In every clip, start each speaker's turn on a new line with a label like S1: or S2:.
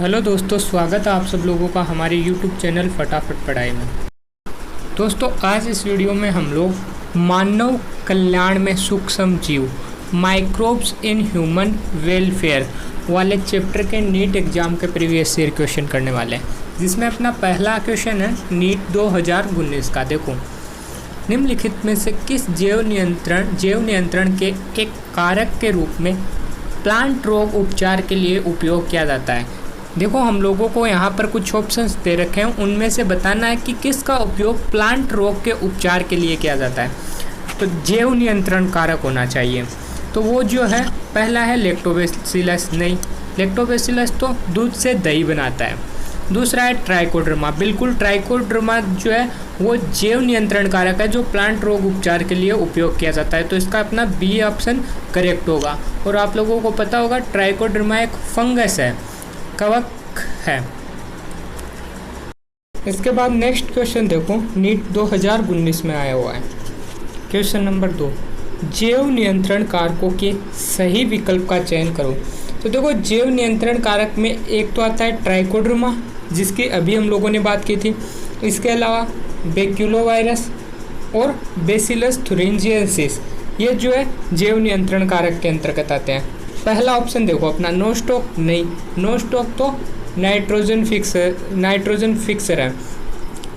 S1: Hello दोस्तों, स्वागत है आप सब लोगों का हमारे YouTube चैनल फटाफट पढ़ाई में। दोस्तों, आज इस वीडियो में हम लोग मानव कल्याण में सूक्ष्म जीव माइक्रोब्स इन ह्यूमन वेलफेयर वाले चैप्टर के नीट एग्जाम के प्रीवियस ईयर क्वेश्चन करने वाले हैं, जिसमें अपना पहला क्वेश्चन है नीट 2019 का। देखो, निम्नलिखित में से किस जैव नियंत्रण के एक कारक के रूप में प्लांट रोग उपचार के लिए उपयोग किया जाता है। देखो, हम लोगों को यहाँ पर कुछ ऑप्शंस दे रखे हैं, उनमें से बताना है कि किसका उपयोग प्लांट रोग के उपचार के लिए किया जाता है। तो जैव नियंत्रण कारक होना चाहिए, तो वो जो है पहला है लैक्टोबैसिलस। नहीं, लैक्टोबैसिलस तो दूध से दही बनाता है। दूसरा है ट्राइकोडर्मा। बिल्कुल, ट्राइकोडर्मा जो है वो जैव नियंत्रण कारक है जो प्लांट रोग उपचार के लिए उपयोग किया जाता है। तो इसका अपना बी ऑप्शन करेक्ट होगा। और आप लोगों को पता होगा ट्राइकोडर्मा एक फंगस है, कवक है। इसके बाद नेक्स्ट क्वेश्चन देखो, नीट 2019 में आया हुआ है। क्वेश्चन नंबर 2, जैव नियंत्रण कारकों के सही विकल्प का चयन करो। तो देखो, जैव नियंत्रण कारक में एक तो आता है ट्राइकोडर्मा, जिसकी अभी हम लोगों ने बात की थी। इसके अलावा बैक्यूलोवायरस और बेसिलस थुरिंजिएंसिस, ये जो है जैव नियंत्रण कारक के अंतर्गत आते हैं। पहला ऑप्शन देखो अपना नोस्टॉक। नहीं, नोस्टॉक तो नाइट्रोजन फिक्सर है।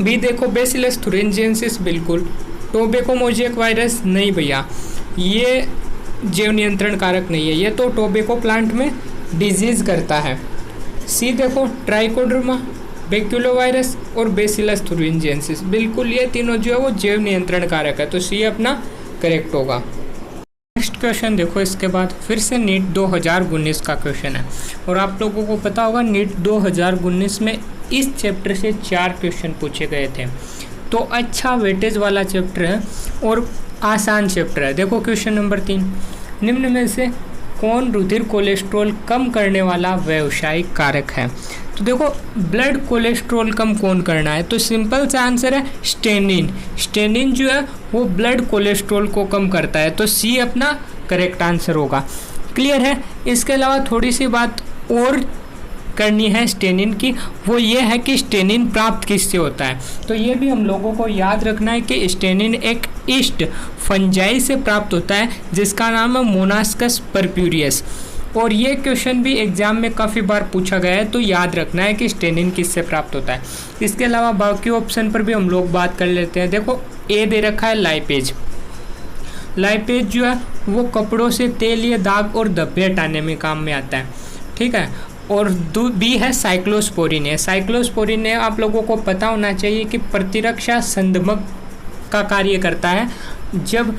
S1: बी देखो बेसिलस थुरिंजिएंसिस, बिल्कुल। टोबैको मोज़ेक वायरस, नहीं भैया, ये जैव नियंत्रण कारक नहीं है, ये तो टोबैको प्लांट में डिजीज करता है। सी देखो ट्राइकोडर्मा, बैक्यूलोवायरस और बेसिलस थुरिंजिएंसिस, बिल्कुल ये तीनों जो है वो जैव नियंत्रण कारक है। तो सी अपना करेक्ट होगा। नेक्स्ट क्वेश्चन देखो, इसके बाद फिर से नीट 2019 का क्वेश्चन है। और आप लोगों को पता होगा नीट 2019 में इस चैप्टर से 4 क्वेश्चन पूछे गए थे। तो अच्छा वेटेज वाला चैप्टर है और आसान चैप्टर है। देखो क्वेश्चन नंबर 3, निम्न में से कौन रुधिर कोलेस्ट्रॉल कम करने वाला व्यावसायिक कारक है। तो देखो, ब्लड कोलेस्ट्रॉल कम कौन करना है, तो सिंपल सा आंसर है स्टेनिन। स्टेनिन जो है वो ब्लड कोलेस्ट्रॉल को कम करता है। तो सी अपना करेक्ट आंसर होगा। क्लियर है। इसके अलावा थोड़ी सी बात और करनी है स्टेनिन की, वो ये है कि स्टेनिन प्राप्त किससे होता है। तो ये भी हम लोगों को याद रखना है कि स्टेनिन एक ईस्ट फंजाई से प्राप्त होता है, जिसका नाम है मोनास्कस परप्यूरियस। और ये क्वेश्चन भी एग्जाम में काफ़ी बार पूछा गया है, तो याद रखना है कि स्टेनिन किससे प्राप्त होता है। इसके अलावा बाकी ऑप्शन पर भी हम लोग बात कर लेते हैं। देखो, ए दे रखा है लाइपेज। लाइपेज जो है वो कपड़ों से तेल या दाग और धब्बे हटाने में काम में आता है, ठीक है। और बी है साइक्लोस्पोरिन है। साइक्लोस्पोरिन है आप लोगों को पता होना चाहिए कि प्रतिरक्षा संदमक का कार्य करता है। जब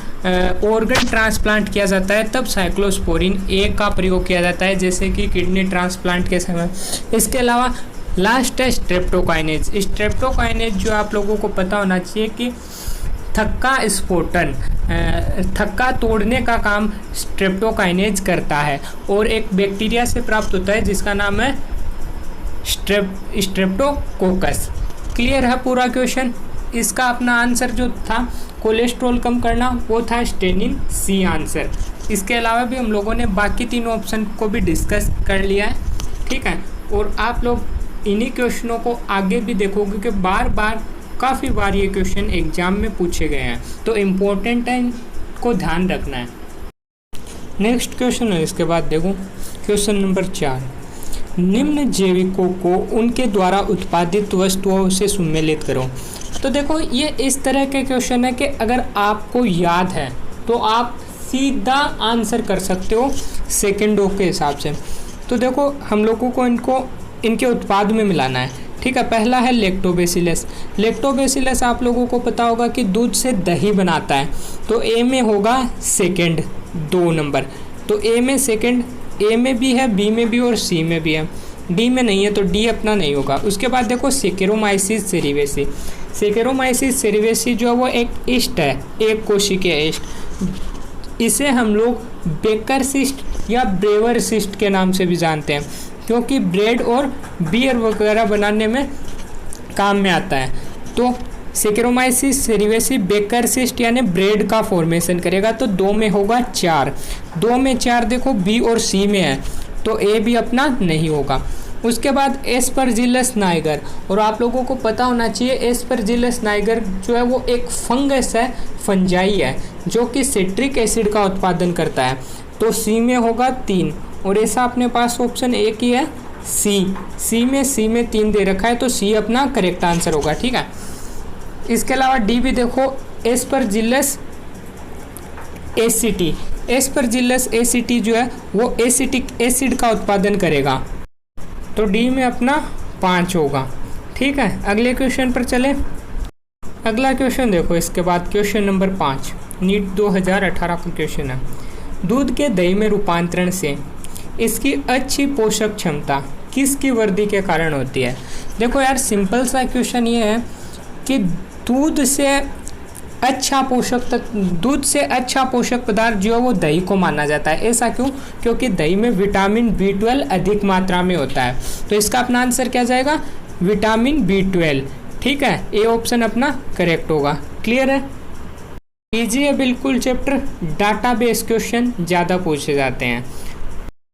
S1: ऑर्गन ट्रांसप्लांट किया जाता है तब साइक्लोस्पोरिन ए का प्रयोग किया जाता है, जैसे कि किडनी ट्रांसप्लांट के समय। इसके अलावा लास्ट है स्ट्रेप्टोकाइनेज। स्ट्रेप्टोकाइनेज जो आप लोगों को पता होना चाहिए कि थक्का स्फोटन, थक्का तोड़ने का काम स्ट्रेप्टोकाइनेज करता है और एक बैक्टीरिया से प्राप्त होता है जिसका नाम है स्ट्रेप्टोकोकस। क्लियर है पूरा क्वेश्चन। इसका अपना आंसर जो था कोलेस्ट्रॉल कम करना, वो था स्टेनिन, सी आंसर। इसके अलावा भी हम लोगों ने बाकी तीनों ऑप्शन को भी डिस्कस कर लिया है, ठीक है। और आप लोग इन्हीं क्वेश्चनों को आगे भी देखोगे कि बार बार काफ़ी बार ये क्वेश्चन एग्जाम में पूछे गए हैं, तो इम्पोर्टेंट है, इनको ध्यान रखना है। नेक्स्ट क्वेश्चन है इसके बाद देखो क्वेश्चन नंबर 4, निम्न जैविकों को उनके द्वारा उत्पादित वस्तुओं से सम्मिलित करो। तो देखो, ये इस तरह के क्वेश्चन है कि अगर आपको याद है तो आप सीधा आंसर कर सकते हो सेकेंडों के हिसाब से। तो देखो, हम लोगों को इनके उत्पाद में मिलाना है, ठीक है। पहला है लैक्टोबैसिलस। लैक्टोबैसिलस आप लोगों को पता होगा कि दूध से दही बनाता है, तो ए में होगा सेकंड 2 नंबर। तो ए में सेकंड, ए में भी है, बी में भी और सी में भी है, डी में नहीं है, तो डी अपना नहीं होगा। उसके बाद देखो सेकेरोमाइसिस सेरिवेसी। सेकेरोमाइसिस सेरिवेसी जो है वो एक ईस्ट है, एक कोशिकीय ईस्ट। इसे हम लोग बेकर सिस्ट या ब्रेवर सिस्ट के नाम से भी जानते हैं, क्योंकि ब्रेड और बियर वगैरह बनाने में काम में आता है। तो सेकेरोमाइसिस सेरिवेसी बेकर सिस्ट यानी ब्रेड का फॉर्मेशन करेगा। तो 2 में होगा 4, 2 में 4 देखो बी और सी में है, तो ए भी अपना नहीं होगा। उसके बाद एस्परजिलस नाइगर, और आप लोगों को पता होना चाहिए एस्परजिलस नाइगर जो है वो एक फंगस है, फंजाई है, जो कि सिट्रिक एसिड का उत्पादन करता है। तो सी में होगा 3, और ऐसा अपने पास ऑप्शन एक ही है सी में 3 दे रखा है, तो सी अपना करेक्ट आंसर होगा। ठीक है, इसके अलावा डी भी देखो, एस्परजिलस एसिटी, एस्परजिलस एसिटी जो है वो एसिटिक एसिड का उत्पादन करेगा, तो डी में अपना 5 होगा। ठीक है, अगले क्वेश्चन पर चले। अगला क्वेश्चन देखो, इसके बाद क्वेश्चन नंबर 5 नीट 2018 का क्वेश्चन है। दूध के दही में रूपांतरण से इसकी अच्छी पोषक क्षमता किसकी वृद्धि के कारण होती है? देखो यार, सिंपल सा क्वेश्चन ये है कि दूध से अच्छा पोषक पदार्थ जो है वो दही को माना जाता है। ऐसा क्यों? क्योंकि दही में विटामिन B12 अधिक मात्रा में होता है। तो इसका अपना आंसर क्या जाएगा? Vitamin B12। ठीक है, ए ऑप्शन अपना करेक्ट होगा। क्लियर है? इजी है बिल्कुल चैप्टर, डाटाबेस क्वेश्चन ज़्यादा पूछे जाते हैं।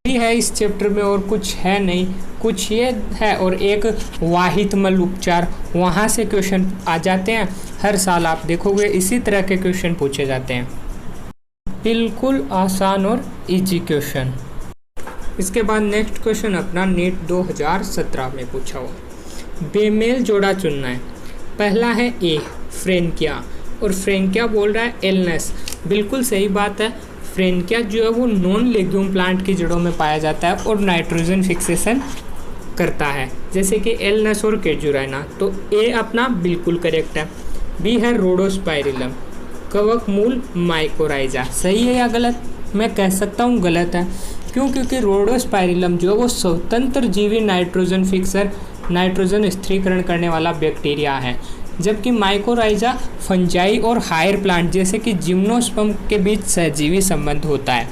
S1: यही है इस चैप्टर में, और कुछ है नहीं, कुछ ये है और एक वाहित मल उपचार, वहाँ से क्वेश्चन आ जाते हैं। हर साल आप देखोगे इसी तरह के क्वेश्चन पूछे जाते हैं, बिल्कुल आसान और इजी क्वेश्चन। इसके बाद नेक्स्ट क्वेश्चन अपना नीट 2017 में पूछा हुआ। बेमेल जोड़ा चुनना है। पहला है ए फ्रेंकिया, और फ्रेंकिया बोल रहा है एलनेस। बिल्कुल सही बात है, फ्रेंकिया जो है वो नॉन लेग्यूम प्लांट की जड़ों में पाया जाता है और नाइट्रोजन फिक्सेशन करता है, जैसे कि एलनेस और केजुराइना। तो ए अपना बिल्कुल करेक्ट है। बी है रोडोस्पाइरिलम, कवक मूल माइकोराइजा। सही है या गलत? मैं कह सकता हूँ गलत है। क्यों? क्योंकि रोडोस्पाइरिलम जो है वो स्वतंत्र जीवी नाइट्रोजन फिक्सर, नाइट्रोजन स्थिरीकरण करने वाला बैक्टीरिया है, जबकि माइकोराइजा फंजाई और हायर प्लांट जैसे कि जिम्नोस्पर्म के बीच सहजीवी संबंध होता है।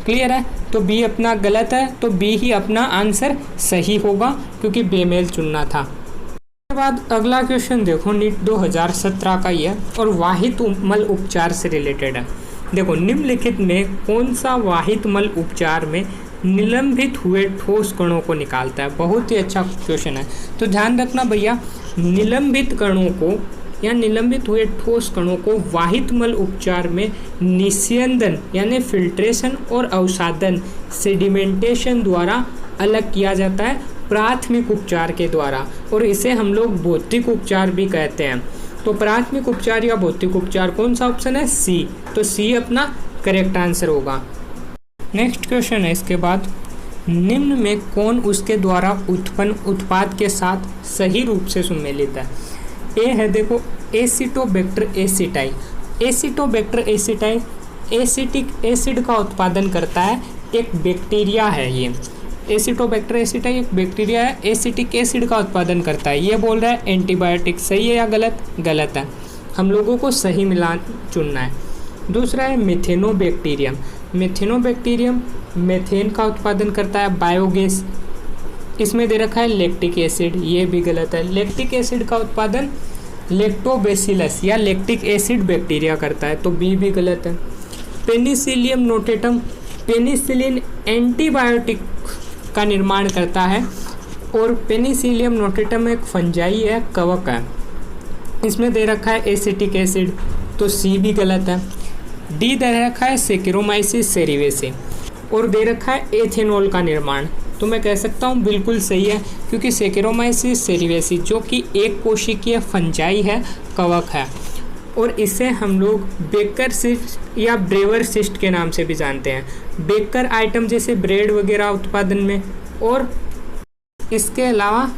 S1: क्लियर है? तो बी अपना गलत है, तो बी ही अपना आंसर सही होगा, क्योंकि बेमेल चुनना था। उसके बाद अगला क्वेश्चन देखो, नीट 2017 का ही है और वाहित मल उपचार से रिलेटेड है। देखो, निम्नलिखित में कौन सा वाहित मल उपचार में निलंबित हुए ठोस कणों को निकालता है? बहुत ही अच्छा क्वेश्चन है, तो ध्यान रखना भैया, निलंबित कणों को या निलंबित हुए ठोस कणों को वाहित मल उपचार में निस्यंदन यानी फिल्ट्रेशन और अवसादन सेडिमेंटेशन द्वारा अलग किया जाता है प्राथमिक उपचार के द्वारा, और इसे हम लोग भौतिक उपचार भी कहते हैं। तो प्राथमिक उपचार या भौतिक उपचार कौन सा ऑप्शन है? सी। तो सी अपना करेक्ट आंसर होगा। नेक्स्ट क्वेश्चन है इसके बाद, निम्न में कौन उसके द्वारा उत्पन्न उत्पाद के साथ सही रूप से सुमेलित है? ए है देखो, Acetobacter aceti. Acetobacter aceti acetic acid का उत्पादन करता है, एक बैक्टीरिया है ये। एसिटोबैक्टर एसिटाई एक बैक्टीरिया है, एसिटिक एसिड का उत्पादन करता है। ये बोल रहा है एंटीबायोटिक। सही है या गलत? गलत है, हम लोगों को सही मिलान चुनना है। दूसरा है मिथेनोबैक्टीरियम। मिथेनोबैक्टीरियम मेथेन का उत्पादन करता है, बायोगैस। इसमें दे रखा है लैक्टिक एसिड, ये भी गलत है। लैक्टिक एसिड का उत्पादन लैक्टोबैसिलस या लैक्टिक एसिड बैक्टीरिया करता है, तो बी भी गलत है। पेनिसिलियम नोटेटम, पेनिसिलिन एंटीबायोटिक का निर्माण करता है, और पेनिसिलियम नोटेटम एक फंजाई है, कवक है। इसमें दे रखा है एसिटिक एसिड, तो सी भी गलत है। डी दे रखा है सेकेरोमाइसिस सेरिवेसी, और दे रखा है एथेनॉल का निर्माण, तो मैं कह सकता हूँ बिल्कुल सही है, क्योंकि सेकेरोमाइसिस सेरिवेसी जो कि एक कोशिकीय फंजाई है, कवक है, और इसे हम लोग बेकर सिस्ट या ब्रेवर सिस्ट के नाम से भी जानते हैं। बेकर आइटम जैसे ब्रेड वगैरह उत्पादन में, और इसके अलावा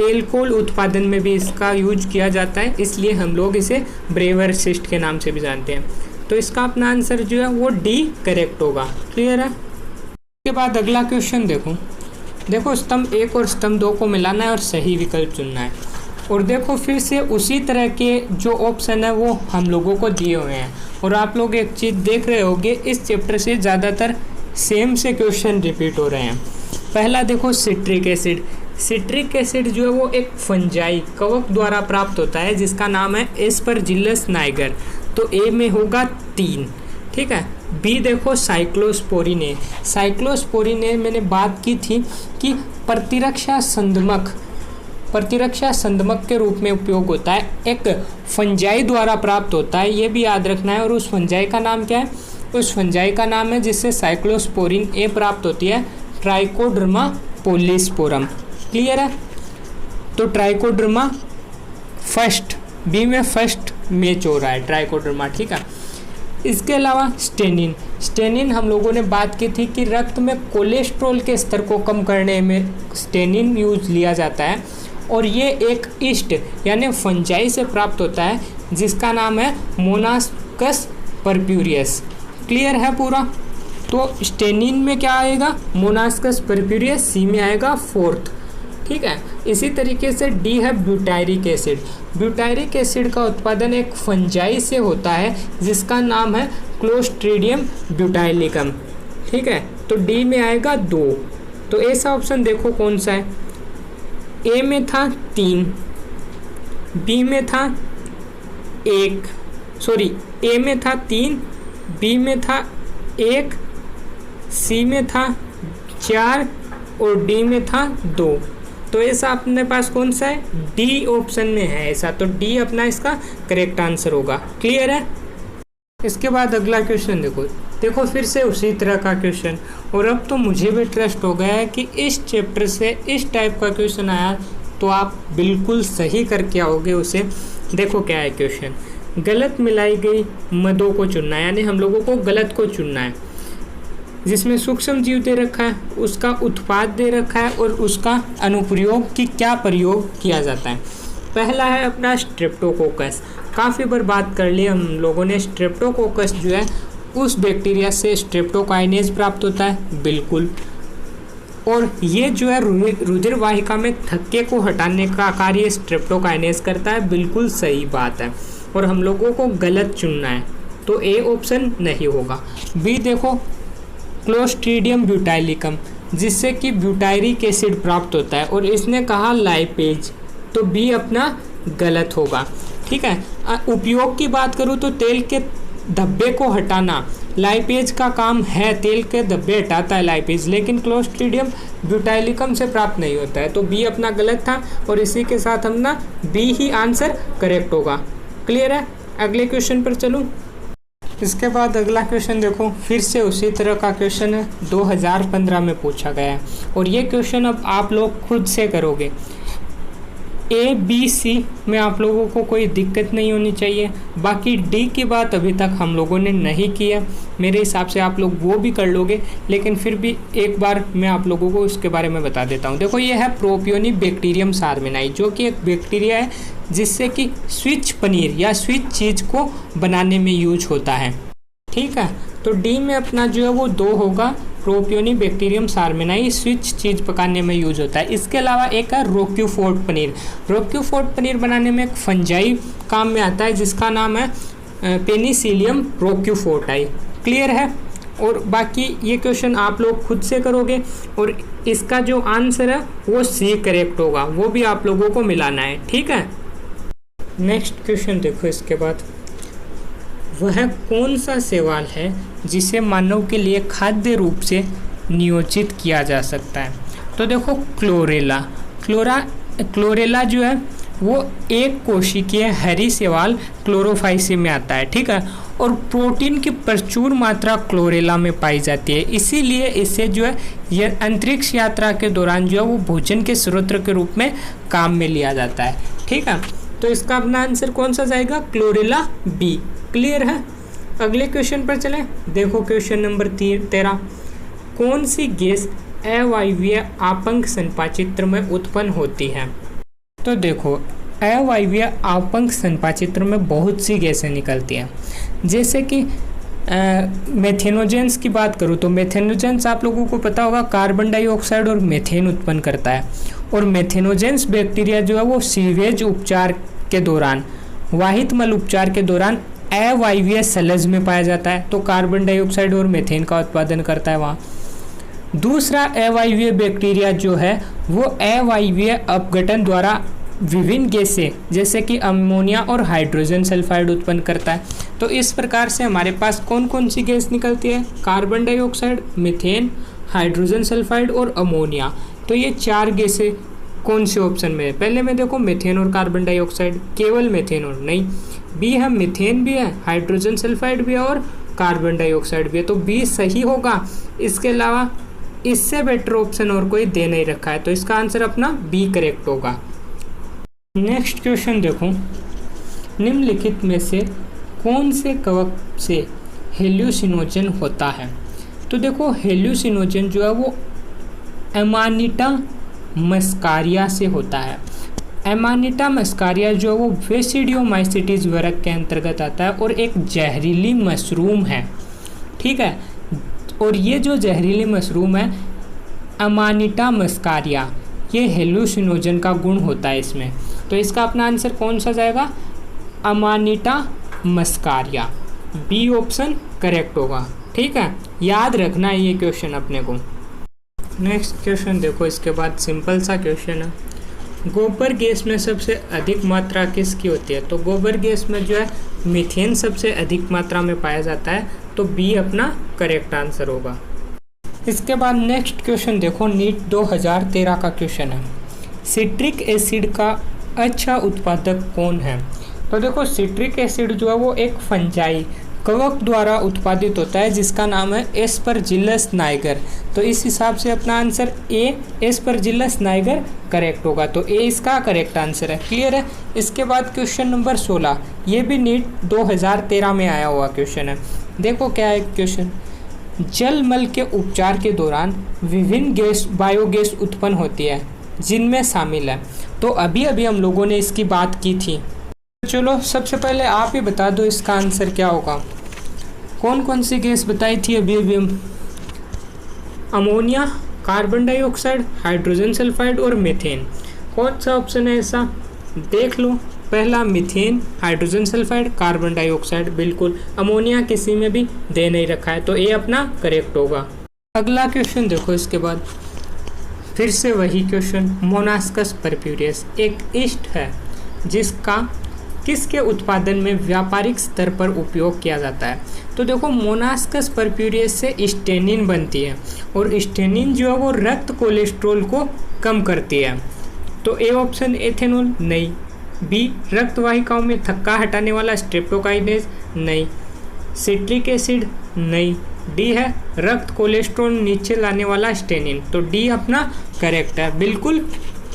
S1: एल्कोहल उत्पादन में भी इसका यूज किया जाता है, इसलिए हम लोग इसे ब्रेवर सिस्ट के नाम से भी जानते हैं। तो इसका अपना आंसर जो है वो डी करेक्ट होगा। क्लियर है? इसके बाद अगला क्वेश्चन देखो स्तंभ 1 और स्तंभ 2 को मिलाना है और सही विकल्प चुनना है। और देखो फिर से उसी तरह के जो ऑप्शन है वो हम लोगों को दिए हुए हैं, और आप लोग एक चीज़ देख रहे होंगे, इस चैप्टर से ज़्यादातर सेम से क्वेश्चन रिपीट हो रहे हैं। पहला देखो सिट्रिक एसिड। सिट्रिक एसिड जो है वो एक फंजाई कवक द्वारा प्राप्त होता है, जिसका नाम है एस्परजिलस नाइगर, तो ए में होगा 3। ठीक है। बी देखो साइक्लोस्पोरिने। साइक्लोस्पोरिने मैंने बात की थी कि प्रतिरक्षा संदमक के रूप में उपयोग होता है, एक फंजाई द्वारा प्राप्त होता है, ये भी याद रखना है। और उस फंजाई का नाम क्या है? उस फंजाई का नाम है जिससे साइक्लोस्पोरिन ए प्राप्त होती है, ट्राइकोडर्मा पोलिस्पोरम। क्लियर है? तो ट्राइकोडर्मा फर्स्ट, बी में फर्स्ट मैच हो रहा है ट्राइकोडर्मा, ठीक है। इसके अलावा स्टेनिन हम लोगों ने बात की थी कि रक्त में कोलेस्ट्रॉल के स्तर को कम करने में स्टेनिन यूज लिया जाता है, और ये एक ईस्ट यानी फंजाई से प्राप्त होता है जिसका नाम है मोनास्कस परप्यूरियस। क्लियर है पूरा? तो स्टेनिन में क्या आएगा? मोनास्कस परप्यूरियस, सी में आएगा फोर्थ, ठीक है। इसी तरीके से डी है ब्यूटायरिक एसिड। ब्यूटायरिक एसिड का उत्पादन एक फंजाई से होता है जिसका नाम है क्लोस्ट्रीडियम ब्यूटाइलिकम, ठीक है। तो डी में आएगा 2। तो ऐसा ऑप्शन देखो कौन सा है? ए में था 3, बी में था 1, सॉरी ए में था 3, बी में था 1, सी में था 4 और डी में था 2। तो ऐसा अपने पास कौन सा है? डी ऑप्शन में है ऐसा, तो डी अपना इसका करेक्ट आंसर होगा। क्लियर है? इसके बाद अगला क्वेश्चन देखो फिर से उसी तरह का क्वेश्चन, और अब तो मुझे भी ट्रस्ट हो गया है कि इस चैप्टर से इस टाइप का क्वेश्चन आया तो आप बिल्कुल सही करके आओगे उसे। देखो क्या है क्वेश्चन, गलत मिलाई गई मदों को चुनना है, यानी हम लोगों को गलत को चुनना है, जिसमें सूक्ष्म जीव दे रखा है, उसका उत्पाद दे रखा है और उसका अनुप्रयोग की क्या प्रयोग किया जाता है। पहला है अपना स्ट्रेप्टोकोकस। काफ़ी बार बात कर ली हम लोगों ने, स्ट्रेप्टोकोकस जो है उस बैक्टीरिया से स्ट्रेप्टोकाइनेज प्राप्त होता है, बिल्कुल। और ये जो है रुधिर वाहिका में थक्के को हटाने का कार्य स्ट्रेप्टोकाइनेज करता है, बिल्कुल सही बात है। और हम लोगों को गलत चुनना है, तो ए ऑप्शन नहीं होगा। बी देखो क्लोस्ट्रीडियम ब्यूटाइलिकम, जिससे कि ब्यूटायरिक एसिड प्राप्त होता है, और इसने कहा लाइपेज, तो बी अपना गलत होगा, ठीक है। उपयोग की बात करूँ तो तेल के धब्बे को हटाना लाइपेज का काम है, तेल के धब्बे हटाता है लाइपेज, लेकिन क्लोस्ट्रीडियम ब्यूटाइलिकम से प्राप्त नहीं होता है, तो बी अपना गलत था। और इसी के साथ हम ना बी ही आंसर करेक्ट होगा। क्लियर है? अगले क्वेश्चन पर चलूँ। इसके बाद अगला क्वेश्चन देखो, फिर से उसी तरह का क्वेश्चन है, 2015 में पूछा गया है, और ये क्वेश्चन अब आप लोग खुद से करोगे। ए बी सी में आप लोगों को कोई दिक्कत नहीं होनी चाहिए। बाकी डी की बात अभी तक हम लोगों ने नहीं किया, मेरे हिसाब से आप लोग वो भी कर लोगे, लेकिन फिर भी एक बार मैं आप लोगों को उसके बारे में बता देता हूँ। देखो ये है प्रोपियोनी बैक्टीरियम सार्मेनाई, जो कि एक बैक्टीरिया है जिससे कि स्विच पनीर या स्विच चीज़ को बनाने में यूज होता है, ठीक है। तो डी में अपना जो है वो 2 होगा, प्रोपियोनी बैक्टीरियम सार्मेनाई स्विच चीज़ पकाने में यूज होता है। इसके अलावा एक है रोक्यूफोर्ट पनीर। रोक्यूफोर्ट पनीर बनाने में एक फंजाई काम में आता है जिसका नाम है पेनिसिलियम रोक्यूफोर्टाई। क्लियर है? और बाकी ये क्वेश्चन आप लोग खुद से करोगे, और इसका जो आंसर है वो सी करेक्ट होगा, वो भी आप लोगों को मिलाना है, ठीक है। नेक्स्ट क्वेश्चन देखो, इसके बाद वह कौन सा शैवाल है जिसे मानव के लिए खाद्य रूप से नियोजित किया जा सकता है? तो देखो क्लोरेला जो है वो एक कोशिकीय हरी शैवाल क्लोरोफाइसी में आता है, ठीक है। और प्रोटीन की प्रचुर मात्रा क्लोरेला में पाई जाती है, इसीलिए इसे जो है ये अंतरिक्ष यात्रा के दौरान जो है वो भोजन के स्रोत के रूप में काम में लिया जाता है, ठीक है। तो इसका अपना आंसर कौन सा जाएगा? Chlorella B. क्लियर है? अगले क्वेश्चन पर चलें। देखो क्वेश्चन नंबर 13, कौन सी गैस अवायवीय आपंक संपाचित्र में उत्पन्न होती है? तो देखो अवायवीय आपंक संपाचित्र में बहुत सी गैसें निकलती हैं, जैसे कि मेथेनोजेंस की बात करूँ तो मेथेनोजेंस आप लोगों को पता होगा कार्बन डाइऑक्साइड और मेथेन उत्पन्न करता है। और मेथेनोजेंस बैक्टीरिया जो है वो सीवेज उपचार के दौरान, वाहित मल उपचार के दौरान अवायवीय सलज में पाया जाता है, तो कार्बन डाइऑक्साइड और मेथेन का उत्पादन करता है वहाँ। दूसरा अवायवीय बैक्टीरिया जो है वो अवायवीय अपघटन द्वारा विभिन्न गैसें जैसे कि अमोनिया और हाइड्रोजन सल्फाइड उत्पन्न करता है। तो इस प्रकार से हमारे पास कौन कौन सी गैस निकलती है? Carbon dioxide, methane, hydrogen sulphide और अमोनिया। तो ये 4 गैसें कौन से ऑप्शन में है? पहले में देखो मीथेन और कार्बन डाइऑक्साइड, केवल मीथेन और नहीं, बी है मीथेन भी है, हाइड्रोजन सल्फाइड भी है और कार्बन डाइऑक्साइड भी है, तो बी सही होगा। इसके अलावा इससे बेटर ऑप्शन और कोई दे नहीं रखा है, तो इसका आंसर अपना बी करेक्ट होगा। नेक्स्ट क्वेश्चन देखो, निम्नलिखित में से कौन से कवक से हेल्यूसिनोजन होता है? तो देखो हेल्यूसिनोजन जो है वो एमानिटा मस्कारिया से होता है। एमानिटा मस्कारिया जो है वो बेसिडियोमाइसिटीज वर्ग के अंतर्गत आता है और एक जहरीली मशरूम है, ठीक है। और ये जो जहरीली मशरूम है एमानिटा मस्कारिया, ये हेल्यूसिनोजन का गुण होता है इसमें, तो इसका अपना आंसर कौन सा जाएगा? एमानिटा मस्कारिया, बी ऑप्शन करेक्ट होगा, ठीक है। याद रखना है ये क्वेश्चन अपने को। नेक्स्ट क्वेश्चन देखो, इसके बाद सिंपल सा क्वेश्चन है, गोबर गैस में सबसे अधिक मात्रा किसकी होती है? तो गोबर गैस में जो है मीथेन सबसे अधिक मात्रा में पाया जाता है, तो बी अपना करेक्ट आंसर होगा। इसके बाद नेक्स्ट क्वेश्चन देखो, नीट 2013 का क्वेश्चन है, सिट्रिक एसिड का अच्छा उत्पादक कौन है? तो देखो सिट्रिक एसिड जो है वो एक फंजाई कवक द्वारा उत्पादित होता है जिसका नाम है एस्परजिलस नाइगर, तो इस हिसाब से अपना answer A Aspergillus Niger correct होगा, तो ए इसका करेक्ट आंसर है। क्लियर है। इसके बाद क्वेश्चन नंबर 16, ये भी नीट 2013 में आया हुआ क्वेश्चन है। देखो क्या है क्वेश्चन, जल मल के उपचार के दौरान विभिन्न गैस बायोगैस उत्पन्न होती है जिनमें शामिल है, तो अभी अभी हम लोगों ने इसकी बात की थी। चलो सबसे पहले आप ही बता दो इसका आंसर क्या होगा। कौन कौन सी गैस बताई थी अभी अभी हम? Ammonia, carbon dioxide, hydrogen sulphide और मीथेन। कौन सा ऑप्शन है ऐसा? देख लो, पहला methane, hydrogen sulphide, carbon dioxide, बिल्कुल। अमोनिया किसी में भी दे नहीं रखा है, तो ए अपना करेक्ट होगा। अगला क्वेश्चन देखो, इसके बाद फिर से वही क्वेश्चन, मोनास्कस परप्यूरियस एक ईस्ट है जिसका किसके उत्पादन में व्यापारिक स्तर पर उपयोग किया जाता है? तो देखो मोनास्कस परप्यूरियस से स्टेनिन बनती है और स्टेनिन जो है वो रक्त कोलेस्ट्रॉल को कम करती है, तो ए ऑप्शन एथेनॉल नहीं, बी रक्त वाहिकाओं में थक्का हटाने वाला स्ट्रेप्टोकाइनेज नहीं, सिट्रिक एसिड नहीं, डी है रक्त कोलेस्ट्रॉल नीचे लाने वाला स्टेनिन, तो डी अपना करेक्ट है। बिल्कुल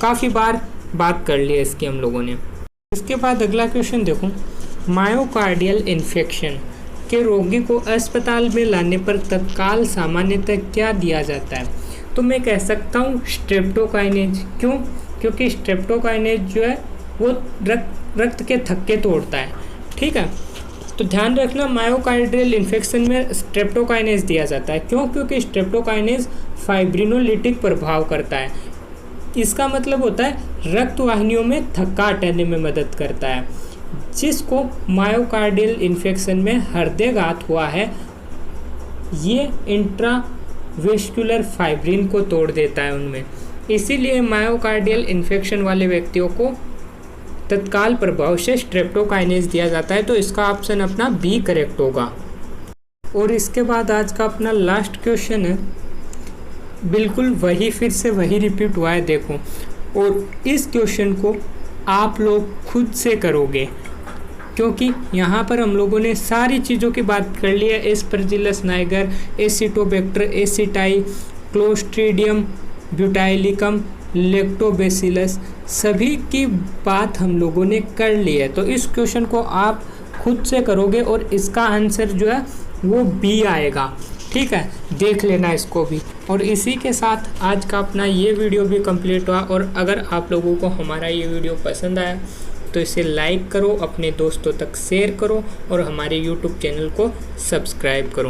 S1: काफ़ी बार बात कर ली है इसकी हम लोगों ने। इसके बाद अगला क्वेश्चन देखो, मायोकार्डियल इन्फेक्शन के रोगी को अस्पताल में लाने पर तत्काल सामान्यतः क्या दिया जाता है? तो मैं कह सकता हूँ स्ट्रेप्टोकाइनेज। क्यों? क्योंकि स्ट्रेप्टोकाइनेज जो है वो रक्त के थक्के तोड़ता है, ठीक है। तो ध्यान रखना मायोकार्डियल इन्फेक्शन में स्ट्रेप्टोकाइनेज दिया जाता है। क्यों? क्योंकि स्ट्रेप्टोकाइनेज फाइब्रिनोलिटिक प्रभाव करता है, इसका मतलब होता है रक्त वाहिनियों में थक्का हटाने में मदद करता है। जिसको मायोकार्डियल इन्फेक्शन में हृदयघात हुआ है, ये इंट्रावेस्कुलर फाइब्रिन को तोड़ देता है उनमें, इसीलिए मायोकार्डियल इन्फेक्शन वाले व्यक्तियों को तत्काल प्रभाव से स्ट्रेप्टोकाइनेज दिया जाता है, तो इसका ऑप्शन अपना बी करेक्ट होगा। और इसके बाद आज का अपना लास्ट क्वेश्चन है, बिल्कुल वही फिर से वही रिपीट हुआ है देखो, और इस क्वेश्चन को आप लोग खुद से करोगे क्योंकि यहाँ पर हम लोगों ने सारी चीज़ों की बात कर ली है, Aspergillus Niger, Acetobacter, aceti, clostridium butylicum, lactobacillus, सभी की बात हम लोगों ने कर ली है। तो इस क्वेश्चन को आप खुद से करोगे और इसका आंसर जो है वो बी आएगा, ठीक है, देख लेना इसको भी। और इसी के साथ आज का अपना ये वीडियो भी कंप्लीट हुआ। और अगर आप लोगों को हमारा ये वीडियो पसंद आया तो इसे लाइक करो, अपने दोस्तों तक शेयर करो और हमारे YouTube चैनल को सब्सक्राइब करो।